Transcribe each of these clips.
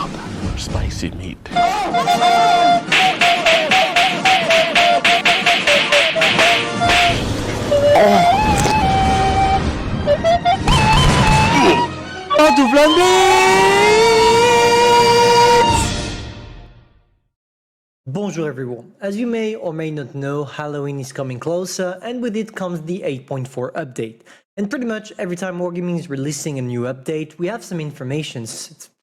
Now time for spicy meat. Bonjour everyone. As you may or may not know, Halloween is coming closer, and with it comes the 8.4 update. And pretty much every time Wargaming is releasing a new update, we have some information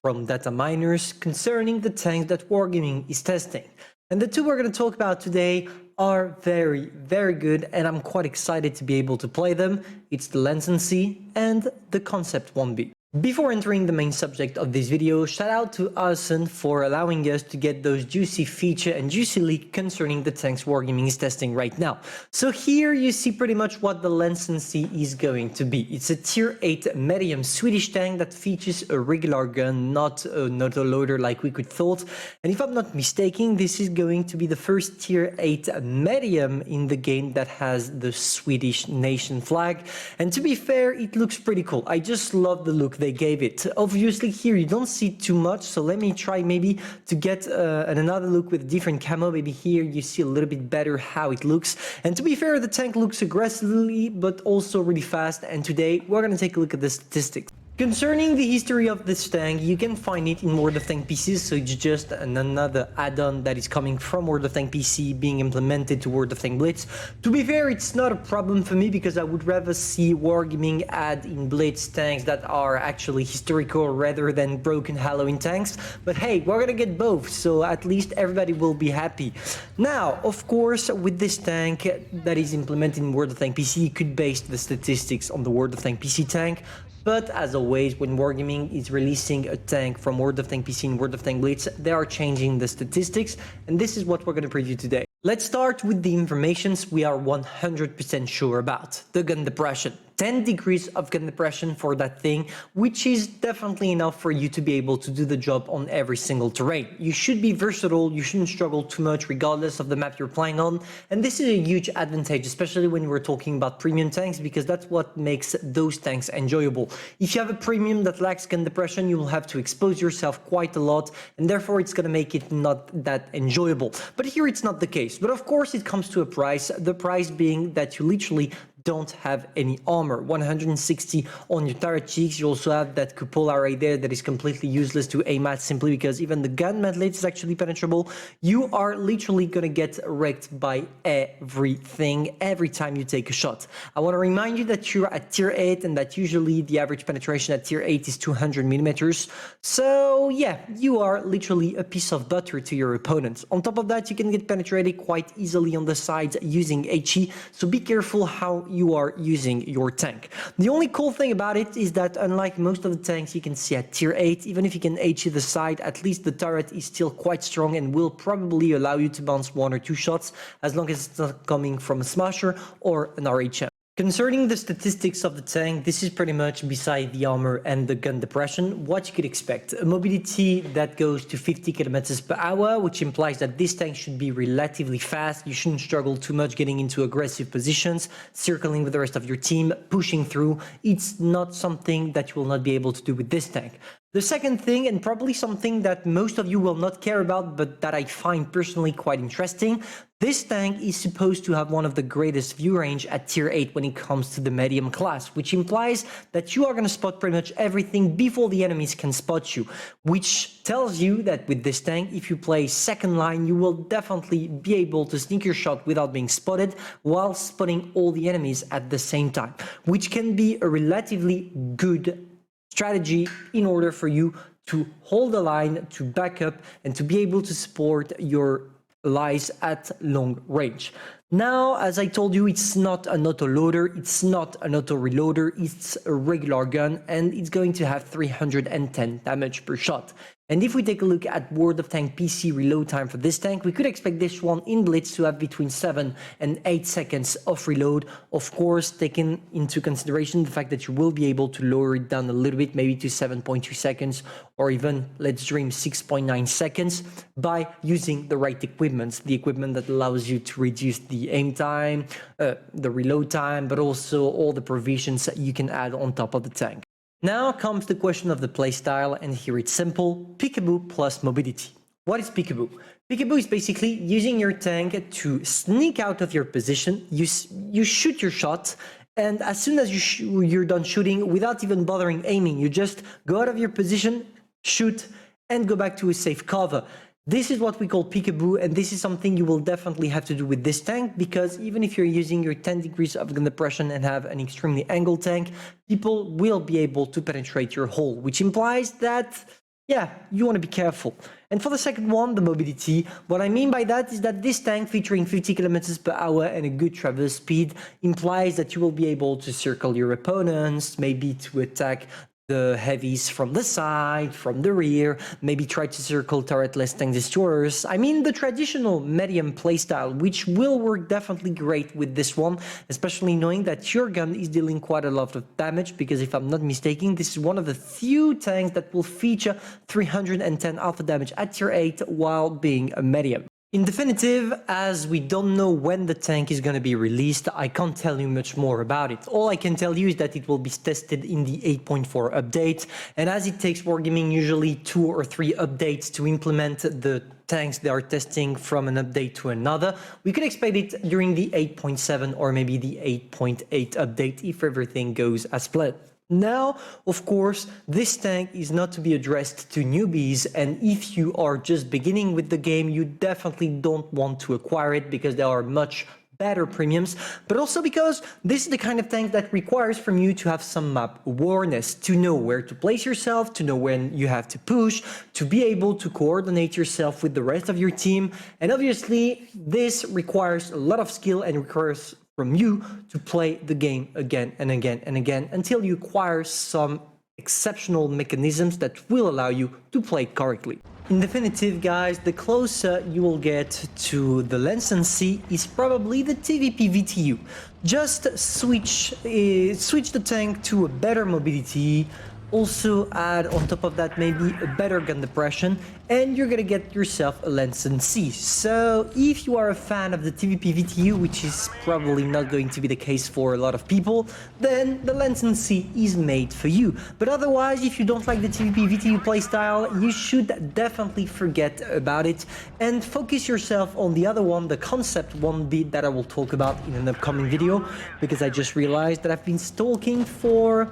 from data miners concerning the tanks that Wargaming is testing. And the two we're going to talk about today are very, very good, and I'm quite excited to be able to play them. It's the Latency and the Concept 1B. Before entering the main subject of this video, shout out to Alison for allowing us to get those juicy feature and juicy leak concerning the tanks Wargaming is testing right now. So here you see pretty much what the Latency is going to be. It's a tier 8 medium Swedish tank that features a regular gun, not an autoloader like we could thought. And if I'm not mistaken, this is going to be the first tier 8 medium in the game that has the Swedish nation flag. And to be fair, it looks pretty cool. I just love the look they gave it. Obviously here you don't see too much, so let me try maybe to get another look with different camo. Maybe here you see a little bit better how it looks. And to be fair, the tank looks aggressively but also really fast, and today we're going to take a look at the statistics. Concerning the history of this tank, you can find it in World of Tanks PC, so it's just another add-on that is coming from World of Tanks PC being implemented to World of Tanks Blitz. To be fair, it's not a problem for me because I would rather see Wargaming add in Blitz tanks that are actually historical rather than broken Halloween tanks. But hey, we're gonna get both, so at least everybody will be happy. Now, of course, with this tank that is implemented in World of Tanks PC, you could base the statistics on the World of Tanks PC tank. But as always, when Wargaming is releasing a tank from World of Tanks PC and World of Tanks Blitz, they are changing the statistics, and this is what we're going to preview today. Let's start with the informations we are 100% sure about. The gun depression. 10 degrees of gun depression for that thing, which is definitely enough for you to be able to do the job on every single terrain. You should be versatile, you shouldn't struggle too much regardless of the map you're playing on, and this is a huge advantage, especially when we're talking about premium tanks, because that's what makes those tanks enjoyable. If you have a premium that lacks gun depression, you will have to expose yourself quite a lot, and therefore it's going to make it not that enjoyable. But here it's not the case. But of course it comes to a price, the price being that you literally don't have any armor. 160 on your turret cheeks. You also have that cupola right there that is completely useless to aim at, simply because even the gun mantlet is actually penetrable. You are literally gonna get wrecked by everything every time you take a shot. I want to remind you that you're at tier 8 and that usually the average penetration at tier 8 is 200 millimeters. So yeah, you are literally a piece of butter to your opponents. On top of that, you can get penetrated quite easily on the sides using HE, so be careful how you are using your tank. The only cool thing about it is that unlike most of the tanks you can see at tier 8, even if you can HE the side, at least the turret is still quite strong and will probably allow you to bounce 1 or 2 shots as long as it's not coming from a smasher or an RHM. Concerning the statistics of the tank, this is pretty much beside the armor and the gun depression what you could expect. A mobility that goes to 50 kilometers per hour, which implies that this tank should be relatively fast. You shouldn't struggle too much getting into aggressive positions, circling with the rest of your team, pushing through. It's not something that you will not be able to do with this tank. The second thing, and probably something that most of you will not care about, but that I find personally quite interesting, this tank is supposed to have one of the greatest view range at tier 8 when it comes to the medium class, which implies that you are going to spot pretty much everything before the enemies can spot you, which tells you that with this tank, if you play second line, you will definitely be able to sneak your shot without being spotted while spotting all the enemies at the same time, which can be a relatively good strategy in order for you to hold the line, to back up, and to be able to support your allies at long range. Now, as I told you, it's not an autoloader, it's not an auto-reloader, it's a regular gun, and it's going to have 310 damage per shot. And if we take a look at World of Tanks PC reload time for this tank, we could expect this one in Blitz to have between 7 and 8 seconds of reload. Of course, taking into consideration the fact that you will be able to lower it down a little bit, maybe to 7.2 seconds, or even, let's dream, 6.9 seconds by using the right equipment. The equipment that allows you to reduce the aim time, the reload time, but also all the provisions that you can add on top of the tank. Now comes the question of the playstyle, and here it's simple: peekaboo plus mobility. What is peekaboo? Peekaboo is basically using your tank to sneak out of your position. You shoot your shot, and as soon as you're done shooting, without even bothering aiming, you just go out of your position, shoot, and go back to a safe cover. This is what we call peekaboo, and this is something you will definitely have to do with this tank, because even if you're using your 10 degrees of gun depression and have an extremely angled tank, people will be able to penetrate your hull, which implies that, yeah, you want to be careful. And for the second one, the mobility, what I mean by that is that this tank featuring 50 kilometers per hour and a good traverse speed implies that you will be able to circle your opponents, maybe to attack the heavies from the side, from the rear, maybe try to circle turretless tank destroyers. I mean the traditional medium playstyle, which will work definitely great with this one, especially knowing that your gun is dealing quite a lot of damage, because if I'm not mistaken, this is one of the few tanks that will feature 310 alpha damage at tier 8 while being a medium. In definitive, as we don't know when the tank is going to be released, I can't tell you much more about it. All I can tell you is that it will be tested in the 8.4 update, and as it takes Wargaming usually 2 or 3 updates to implement the tanks they are testing from an update to another, we could expect it during the 8.7 or maybe the 8.8 update if everything goes as planned. Now, of course, this tank is not to be addressed to newbies, and if you are just beginning with the game, you definitely don't want to acquire it, because there are much better premiums, but also because this is the kind of tank that requires from you to have some map awareness, to know where to place yourself, to know when you have to push, to be able to coordinate yourself with the rest of your team. And obviously, this requires a lot of skill and requires from you to play the game again and again and again until you acquire some exceptional mechanisms that will allow you to play correctly. In definitive, guys, the closer you will get to the Lansen-C is probably the TVP VTU. Just switch the tank to a better mobility, also add on top of that maybe a better gun depression, and you're gonna get yourself a Lansen-C. So if you are a fan of the TVP VTU, which is probably not going to be the case for a lot of people, then the Lansen-C is made for you. But otherwise, if you don't like the TVP VTU playstyle, you should definitely forget about it and focus yourself on the other one, the Concept 1B, that I will talk about in an upcoming video, because I just realized that I've been stalking for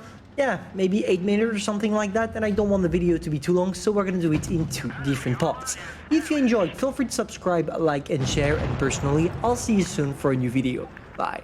maybe 8 minutes or something like that, and I don't want the video to be too long, so we're gonna do it in 2 different parts. If you enjoyed, feel free to subscribe, like, and share, and personally, I'll see you soon for a new video. Bye.